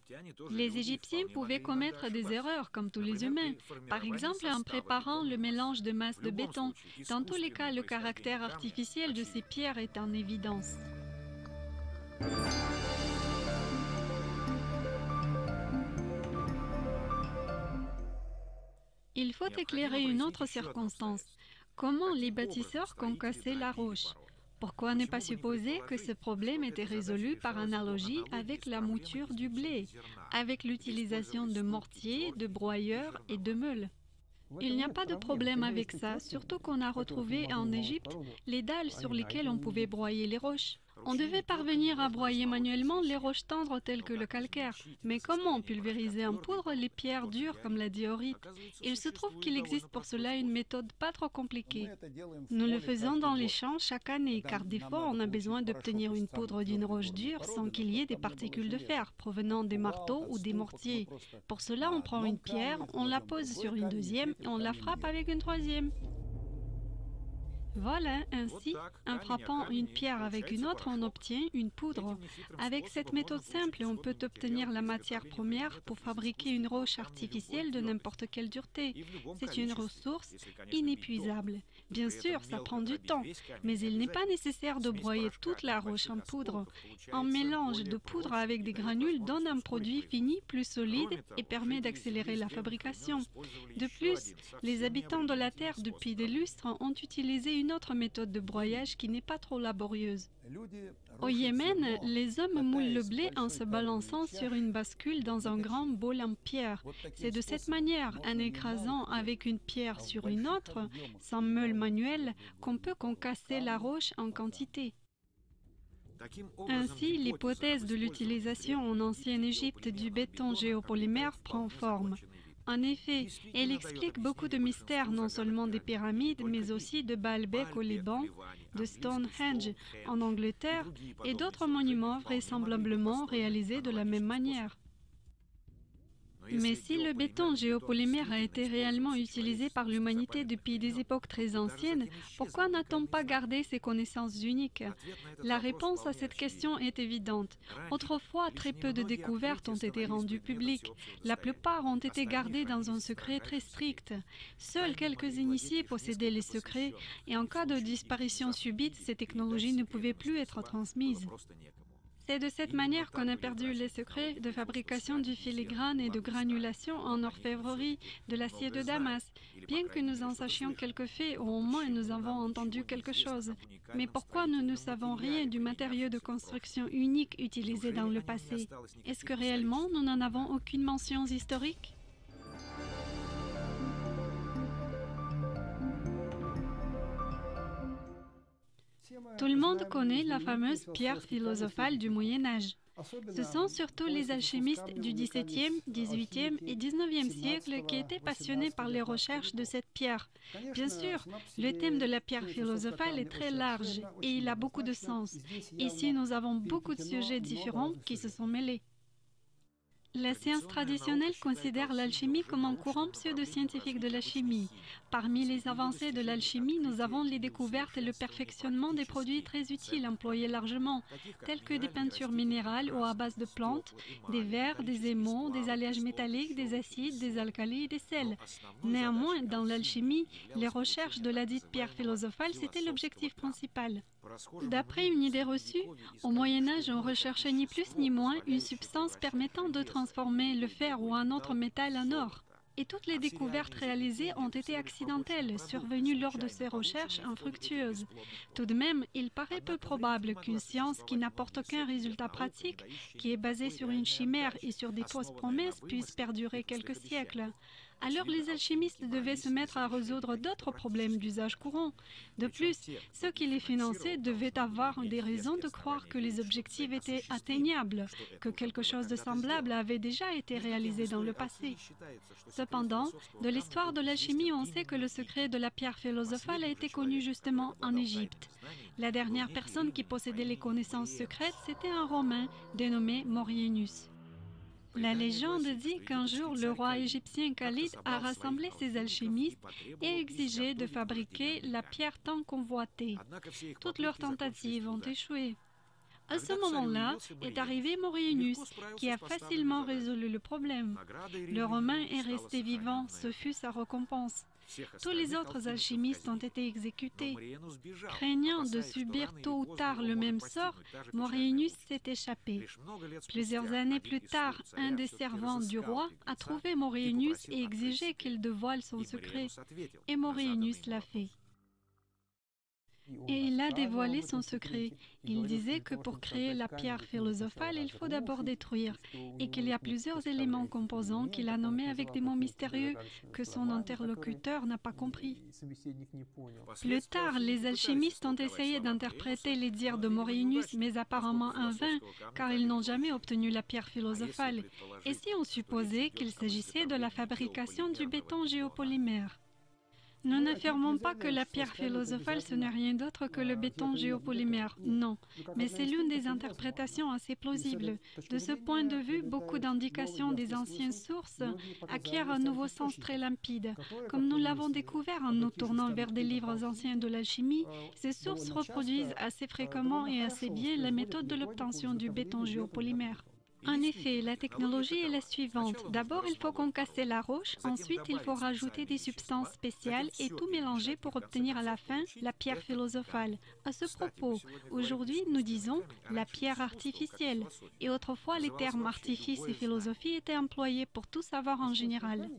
Les Égyptiens pouvaient commettre des erreurs comme tous les humains, par exemple en préparant le mélange de masse de béton. Dans tous les cas, le caractère artificiel de ces pierres est en évidence. Il faut éclairer une autre circonstance. Comment les bâtisseurs concassaient la roche? Pourquoi ne pas supposer que ce problème était résolu par analogie avec la mouture du blé, avec l'utilisation de mortiers, de broyeurs et de meules? Il n'y a pas de problème avec ça, surtout qu'on a retrouvé en Égypte les dalles sur lesquelles on pouvait broyer les roches. On devait parvenir à broyer manuellement les roches tendres telles que le calcaire. Mais comment pulvériser en poudre les pierres dures comme la diorite? Il se trouve qu'il existe pour cela une méthode pas trop compliquée. Nous le faisons dans les champs chaque année, car des fois on a besoin d'obtenir une poudre d'une roche dure sans qu'il y ait des particules de fer provenant des marteaux ou des mortiers. Pour cela, on prend une pierre, on la pose sur une deuxième et on la frappe avec une troisième. Voilà, ainsi, en frappant une pierre avec une autre, on obtient une poudre. Avec cette méthode simple, on peut obtenir la matière première pour fabriquer une roche artificielle de n'importe quelle dureté. C'est une ressource inépuisable. Bien sûr, ça prend du temps, mais il n'est pas nécessaire de broyer toute la roche en poudre. Un mélange de poudre avec des granules donne un produit fini plus solide et permet d'accélérer la fabrication. De plus, les habitants de la Terre depuis des lustres ont utilisé une autre méthode de broyage qui n'est pas trop laborieuse. Au Yémen, les hommes moulent le blé en se balançant sur une bascule dans un grand bol en pierre. C'est de cette manière, en écrasant avec une pierre sur une autre, sans meule manuelle, qu'on peut concasser la roche en quantité. Ainsi, l'hypothèse de l'utilisation en ancienne Égypte du béton géopolymère prend forme. En effet, elle explique beaucoup de mystères non seulement des pyramides, mais aussi de Baalbek au Liban, de Stonehenge en Angleterre et d'autres monuments vraisemblablement réalisés de la même manière. Mais si le béton géopolymère a été réellement utilisé par l'humanité depuis des époques très anciennes, pourquoi n'a-t-on pas gardé ces connaissances uniques? La réponse à cette question est évidente. Autrefois, très peu de découvertes ont été rendues publiques. La plupart ont été gardées dans un secret très strict. Seuls quelques initiés possédaient les secrets et en cas de disparition subite, ces technologies ne pouvaient plus être transmises. C'est de cette manière qu'on a perdu les secrets de fabrication du filigrane et de granulation en orfèvrerie de l'acier de Damas, bien que nous en sachions quelques faits ou au moins nous avons entendu quelque chose. Mais pourquoi nous ne savons rien du matériau de construction unique utilisé dans le passé? Est-ce que réellement nous n'en avons aucune mention historique? Tout le monde connaît la fameuse pierre philosophale du Moyen Âge. Ce sont surtout les alchimistes du XVIIe, XVIIIe et XIXe siècle qui étaient passionnés par les recherches de cette pierre. Bien sûr, le thème de la pierre philosophale est très large et il a beaucoup de sens. Ici, nous avons beaucoup de sujets différents qui se sont mêlés. La science traditionnelle considère l'alchimie comme un courant pseudo-scientifique de la chimie. Parmi les avancées de l'alchimie, nous avons les découvertes et le perfectionnement des produits très utiles employés largement, tels que des peintures minérales ou à base de plantes, des verres, des émaux, des alliages métalliques, des acides, des alcalis et des sels. Néanmoins, dans l'alchimie, les recherches de la dite pierre philosophale, c'était l'objectif principal. D'après une idée reçue, au Moyen Âge, on recherchait ni plus ni moins une substance permettant de transformer le fer ou un autre métal en or. Et toutes les découvertes réalisées ont été accidentelles, survenues lors de ces recherches infructueuses. Tout de même, il paraît peu probable qu'une science qui n'apporte aucun résultat pratique, qui est basée sur une chimère et sur des fausses promesses, puisse perdurer quelques siècles. Alors les alchimistes devaient se mettre à résoudre d'autres problèmes d'usage courant. De plus, ceux qui les finançaient devaient avoir des raisons de croire que les objectifs étaient atteignables, que quelque chose de semblable avait déjà été réalisé dans le passé. Cependant, de l'histoire de l'alchimie, on sait que le secret de la pierre philosophale a été connu justement en Égypte. La dernière personne qui possédait les connaissances secrètes, c'était un Romain dénommé Maurienus. La légende dit qu'un jour, le roi égyptien Khalid a rassemblé ses alchimistes et exigé de fabriquer la pierre tant convoitée. Toutes leurs tentatives ont échoué. À ce moment-là est arrivé Maurienus, qui a facilement résolu le problème. Le Romain est resté vivant, ce fut sa récompense. Tous les autres alchimistes ont été exécutés. Craignant de subir tôt ou tard le même sort, Maurienus s'est échappé. Plusieurs années plus tard, un des servants du roi a trouvé Maurienus et exigé qu'il dévoile son secret. Et Maurienus l'a fait. Et il a dévoilé son secret. Il disait que pour créer la pierre philosophale, il faut d'abord détruire, et qu'il y a plusieurs éléments composants qu'il a nommés avec des mots mystérieux que son interlocuteur n'a pas compris. Plus tard, les alchimistes ont essayé d'interpréter les dires de Maurienus, mais apparemment en vain, car ils n'ont jamais obtenu la pierre philosophale. Et si on supposait qu'il s'agissait de la fabrication du béton géopolymère? Nous n'affirmons pas que la pierre philosophale ce n'est rien d'autre que le béton géopolymère, non, mais c'est l'une des interprétations assez plausibles. De ce point de vue, beaucoup d'indications des anciennes sources acquièrent un nouveau sens très limpide. Comme nous l'avons découvert en nous tournant vers des livres anciens de l'alchimie, ces sources reproduisent assez fréquemment et assez bien la méthode de l'obtention du béton géopolymère. En effet, la technologie est la suivante. D'abord, il faut concasser la roche, ensuite il faut rajouter des substances spéciales et tout mélanger pour obtenir à la fin la pierre philosophale. À ce propos, aujourd'hui nous disons la pierre artificielle et autrefois les termes artifice et philosophie étaient employés pour tout savoir en général.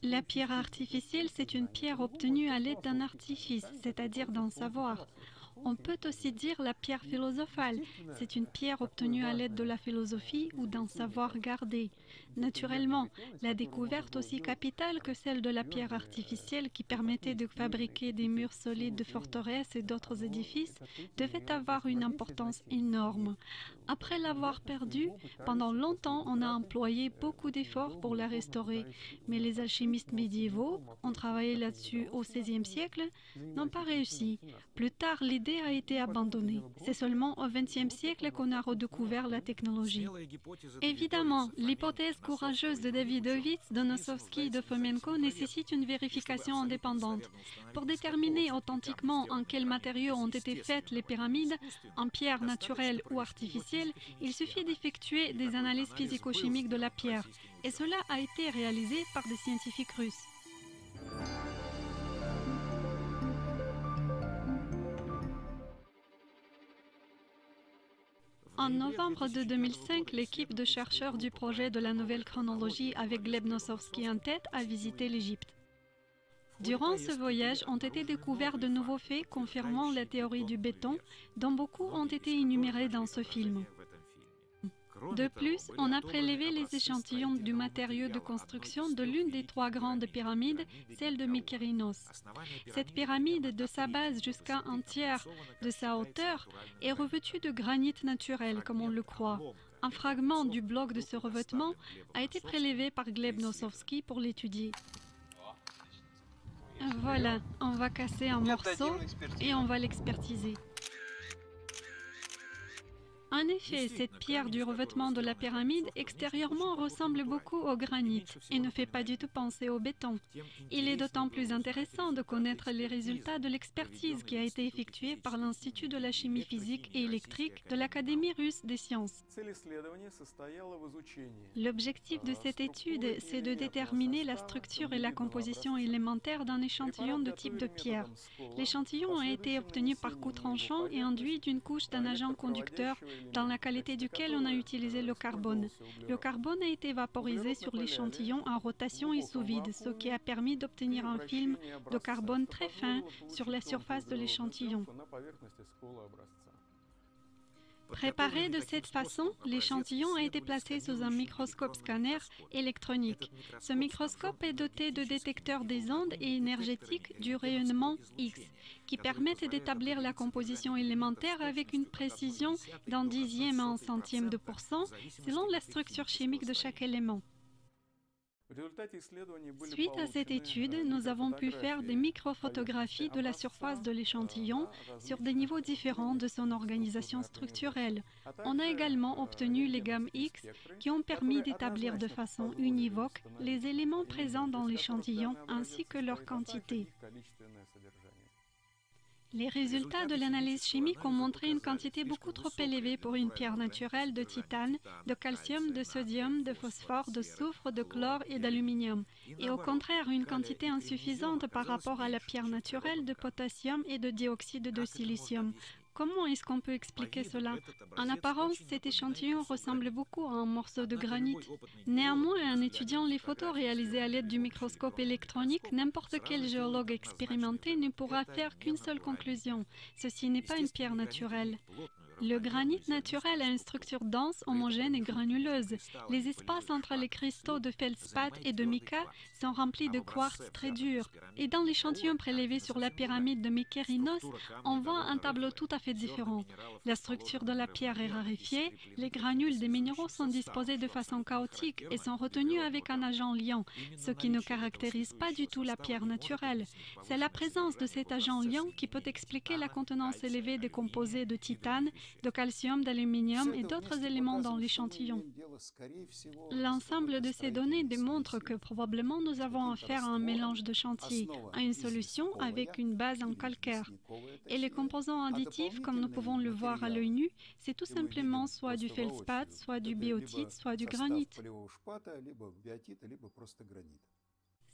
La pierre artificielle, c'est une pierre obtenue à l'aide d'un artifice, c'est-à-dire d'un savoir. On peut aussi dire la pierre philosophale. C'est une pierre obtenue à l'aide de la philosophie ou d'un savoir gardé. Naturellement, la découverte aussi capitale que celle de la pierre artificielle qui permettait de fabriquer des murs solides de forteresses et d'autres édifices devait avoir une importance énorme. Après l'avoir perdue, pendant longtemps on a employé beaucoup d'efforts pour la restaurer, mais les alchimistes médiévaux ont travaillé là-dessus au XVIe siècle, n'ont pas réussi. Plus tard, l'idée a été abandonnée. C'est seulement au XXe siècle qu'on a redécouvert la technologie. Évidemment, l'hypothèse courageuse de Davidovits, de Nosovsky et de Fomenko nécessite une vérification indépendante. Pour déterminer authentiquement en quels matériaux ont été faites les pyramides, en pierre naturelle ou artificielle, il suffit d'effectuer des analyses physico-chimiques de la pierre, et cela a été réalisé par des scientifiques russes. En novembre de 2005, l'équipe de chercheurs du projet de la nouvelle chronologie avec Gleb Nosovsky en tête a visité l'Égypte. Durant ce voyage ont été découverts de nouveaux faits confirmant la théorie du béton, dont beaucoup ont été énumérés dans ce film. De plus, on a prélevé les échantillons du matériau de construction de l'une des trois grandes pyramides, celle de Mykérinos. Cette pyramide, de sa base jusqu'à un tiers de sa hauteur, est revêtue de granit naturel, comme on le croit. Un fragment du bloc de ce revêtement a été prélevé par Gleb Nosovsky pour l'étudier. Voilà, on va casser un morceau et on va l'expertiser. En effet, cette pierre du revêtement de la pyramide extérieurement ressemble beaucoup au granit et ne fait pas du tout penser au béton. Il est d'autant plus intéressant de connaître les résultats de l'expertise qui a été effectuée par l'Institut de la chimie physique et électrique de l'Académie russe des sciences. L'objectif de cette étude, c'est de déterminer la structure et la composition élémentaire d'un échantillon de type de pierre. L'échantillon a été obtenu par coup tranchant et enduit d'une couche d'un agent conducteur dans la qualité duquel on a utilisé le carbone. Le carbone a été vaporisé sur l'échantillon en rotation et sous vide, ce qui a permis d'obtenir un film de carbone très fin sur la surface de l'échantillon. Préparé de cette façon, l'échantillon a été placé sous un microscope scanner électronique. Ce microscope est doté de détecteurs des ondes et énergétiques du rayonnement X, qui permettent d'établir la composition élémentaire avec une précision d'un dixième à un centième de pourcent selon la structure chimique de chaque élément. Suite à cette étude, nous avons pu faire des microphotographies de la surface de l'échantillon sur des niveaux différents de son organisation structurelle. On a également obtenu les gammes X qui ont permis d'établir de façon univoque les éléments présents dans l'échantillon ainsi que leur quantité. Les résultats de l'analyse chimique ont montré une quantité beaucoup trop élevée pour une pierre naturelle de titane, de calcium, de sodium, de phosphore, de soufre, de chlore et d'aluminium, et au contraire une quantité insuffisante par rapport à la pierre naturelle de potassium et de dioxyde de silicium. Comment est-ce qu'on peut expliquer cela? En apparence, cet échantillon ressemble beaucoup à un morceau de granit. Néanmoins, en étudiant les photos réalisées à l'aide du microscope électronique, n'importe quel géologue expérimenté ne pourra faire qu'une seule conclusion. Ceci n'est pas une pierre naturelle. Le granit naturel a une structure dense, homogène et granuleuse. Les espaces entre les cristaux de feldspath et de mica sont remplis de quartz très dur. Et dans l'échantillon prélevé sur la pyramide de Mykérinos, on voit un tableau tout à fait différent. La structure de la pierre est raréfiée, les granules des minéraux sont disposés de façon chaotique et sont retenus avec un agent liant, ce qui ne caractérise pas du tout la pierre naturelle. C'est la présence de cet agent liant qui peut expliquer la contenance élevée des composés de titane, de calcium, d'aluminium et d'autres éléments dans l'échantillon. L'ensemble de ces données démontre que probablement nous avons affaire à un mélange de chantier, à une solution avec une base en calcaire. Et les composants additifs, comme nous pouvons le voir à l'œil nu, c'est tout simplement soit du feldspath, soit du biotite, soit du granit.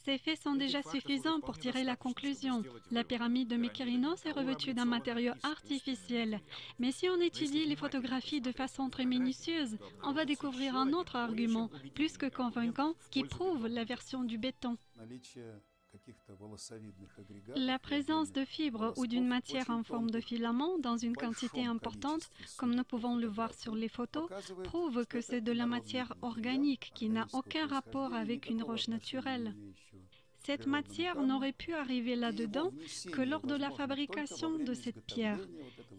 Ces faits sont déjà suffisants pour tirer la conclusion. La pyramide de Mykérinos est revêtue d'un matériau artificiel. Mais si on étudie les photographies de façon très minutieuse, on va découvrir un autre argument, plus que convaincant, qui prouve la version du béton. La présence de fibres ou d'une matière en forme de filament dans une quantité importante, comme nous pouvons le voir sur les photos, prouve que c'est de la matière organique qui n'a aucun rapport avec une roche naturelle. Cette matière n'aurait pu arriver là-dedans que lors de la fabrication de cette pierre.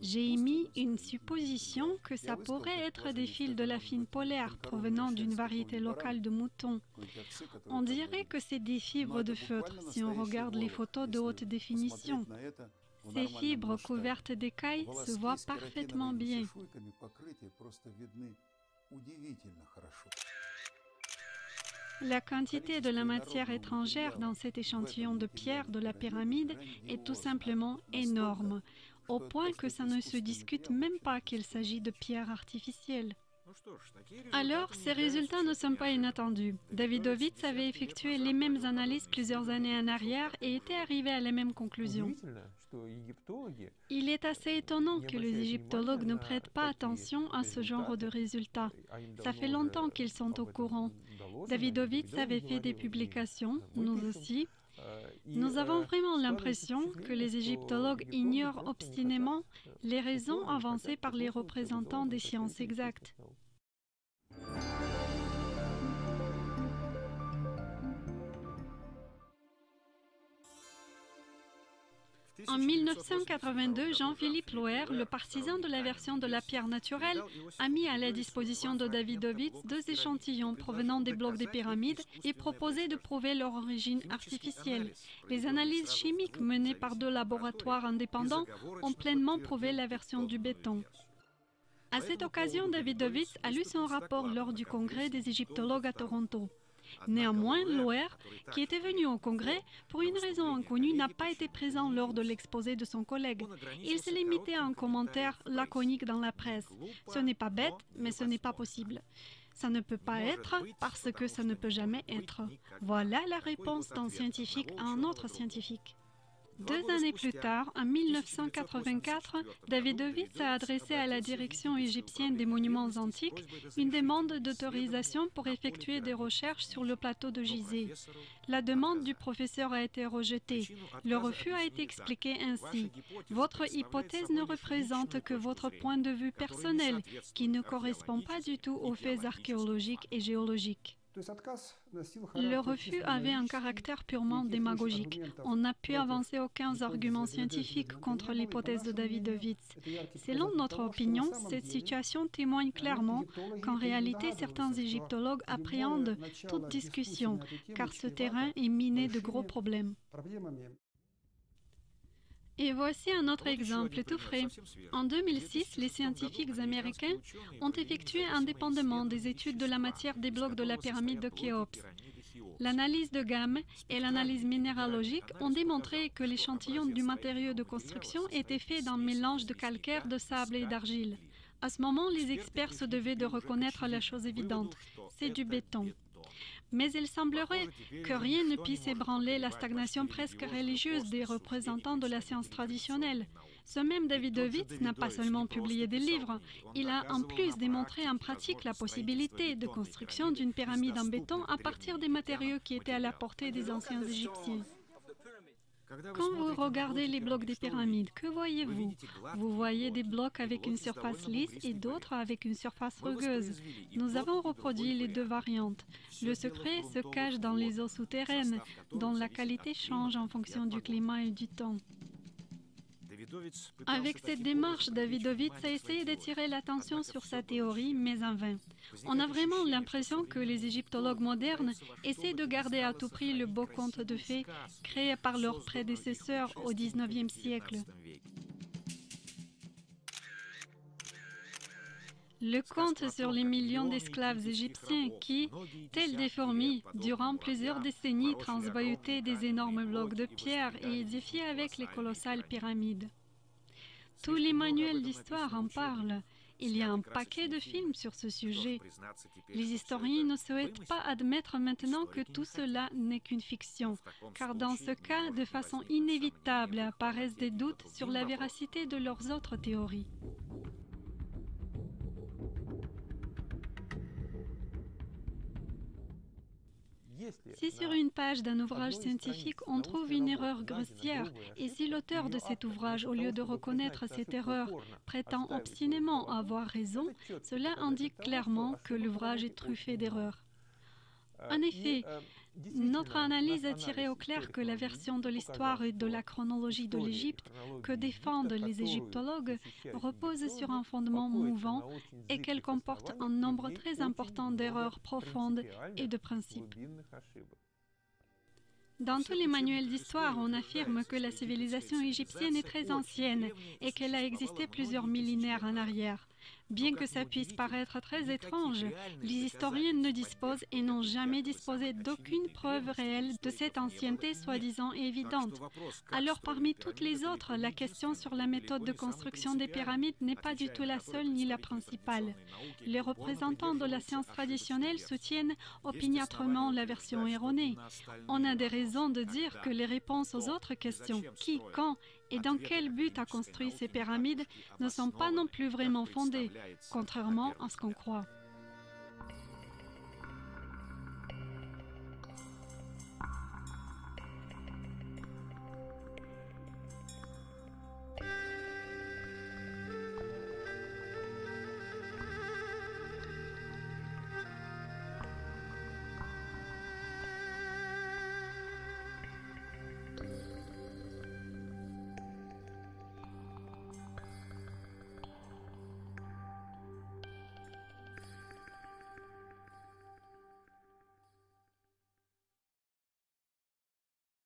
J'ai émis une supposition que ça pourrait être des fils de la fine polaire provenant d'une variété locale de moutons. On dirait que c'est des fibres de feutre si on regarde les photos de haute définition. Ces fibres couvertes d'écailles se voient parfaitement bien. La quantité de la matière étrangère dans cet échantillon de pierre de la pyramide est tout simplement énorme, au point que ça ne se discute même pas qu'il s'agit de pierres artificielles. Alors, ces résultats ne sont pas inattendus. Davidovits avait effectué les mêmes analyses plusieurs années en arrière et était arrivé à la même conclusion. Il est assez étonnant que les égyptologues ne prêtent pas attention à ce genre de résultats. Ça fait longtemps qu'ils sont au courant. Davidovits avait fait des publications, nous aussi. Nous avons vraiment l'impression que les égyptologues ignorent obstinément les raisons avancées par les représentants des sciences exactes. En 1982, Jean-Philippe Loher, le partisan de la version de la pierre naturelle, a mis à la disposition de Davidovits deux échantillons provenant des blocs des pyramides et proposé de prouver leur origine artificielle. Les analyses chimiques menées par deux laboratoires indépendants ont pleinement prouvé la version du béton. À cette occasion, Davidovits a lu son rapport lors du congrès des égyptologues à Toronto. Néanmoins, Loher, qui était venu au congrès, pour une raison inconnue, n'a pas été présent lors de l'exposé de son collègue. Il s'est limité à un commentaire laconique dans la presse. Ce n'est pas bête, mais ce n'est pas possible. Ça ne peut pas être parce que ça ne peut jamais être. Voilà la réponse d'un scientifique à un autre scientifique. 2 années plus tard, en 1984, Davidovits a adressé à la direction égyptienne des monuments antiques une demande d'autorisation pour effectuer des recherches sur le plateau de Gizeh. La demande du professeur a été rejetée. Le refus a été expliqué ainsi. Votre hypothèse ne représente que votre point de vue personnel, qui ne correspond pas du tout aux faits archéologiques et géologiques. Le refus avait un caractère purement démagogique. On n'a pu avancer aucun argument scientifique contre l'hypothèse de Davidovits. Selon notre opinion, cette situation témoigne clairement qu'en réalité, certains égyptologues appréhendent toute discussion, car ce terrain est miné de gros problèmes. Et voici un autre exemple tout frais. En 2006, les scientifiques américains ont effectué indépendamment des études de la matière des blocs de la pyramide de Khéops. L'analyse de gamme et l'analyse minéralogique ont démontré que l'échantillon du matériau de construction était fait d'un mélange de calcaire, de sable et d'argile. À ce moment, les experts se devaient de reconnaître la chose évidente, c'est du béton. Mais il semblerait que rien ne puisse ébranler la stagnation presque religieuse des représentants de la science traditionnelle. Ce même Davidovits n'a pas seulement publié des livres, il a en plus démontré en pratique la possibilité de construction d'une pyramide en béton à partir des matériaux qui étaient à la portée des anciens Égyptiens. Quand vous regardez les blocs des pyramides, que voyez-vous? Vous voyez des blocs avec une surface lisse et d'autres avec une surface rugueuse. Nous avons reproduit les deux variantes. Le secret se cache dans les eaux souterraines, dont la qualité change en fonction du climat et du temps. Avec cette démarche, Davidovits a essayé d'attirer l'attention sur sa théorie, mais en vain. On a vraiment l'impression que les égyptologues modernes essaient de garder à tout prix le beau conte de fées créé par leurs prédécesseurs au XIXe siècle. Le conte sur les millions d'esclaves égyptiens qui, tels des fourmis, durant plusieurs décennies transvolutaient des énormes blocs de pierre et édifiaient avec les colossales pyramides. Tous les manuels d'histoire en parlent. Il y a un paquet de films sur ce sujet. Les historiens ne souhaitent pas admettre maintenant que tout cela n'est qu'une fiction, car dans ce cas, de façon inévitable, apparaissent des doutes sur la véracité de leurs autres théories. Si sur une page d'un ouvrage scientifique on trouve une erreur grossière, et si l'auteur de cet ouvrage, au lieu de reconnaître cette erreur, prétend obstinément avoir raison, cela indique clairement que l'ouvrage est truffé d'erreurs. En effet, notre analyse a tiré au clair que la version de l'histoire et de la chronologie de l'Égypte que défendent les égyptologues repose sur un fondement mouvant et qu'elle comporte un nombre très important d'erreurs profondes et de principes. Dans tous les manuels d'histoire, on affirme que la civilisation égyptienne est très ancienne et qu'elle a existé plusieurs millénaires en arrière. Bien que ça puisse paraître très étrange, les historiens ne disposent et n'ont jamais disposé d'aucune preuve réelle de cette ancienneté soi-disant évidente. Alors parmi toutes les autres, la question sur la méthode de construction des pyramides n'est pas du tout la seule ni la principale. Les représentants de la science traditionnelle soutiennent opiniâtrement la version erronée. On a des raisons de dire que les réponses aux autres questions, qui, quand et dans quel but a construit ces pyramides, ne sont pas non plus vraiment fondées, contrairement à ce qu'on croit.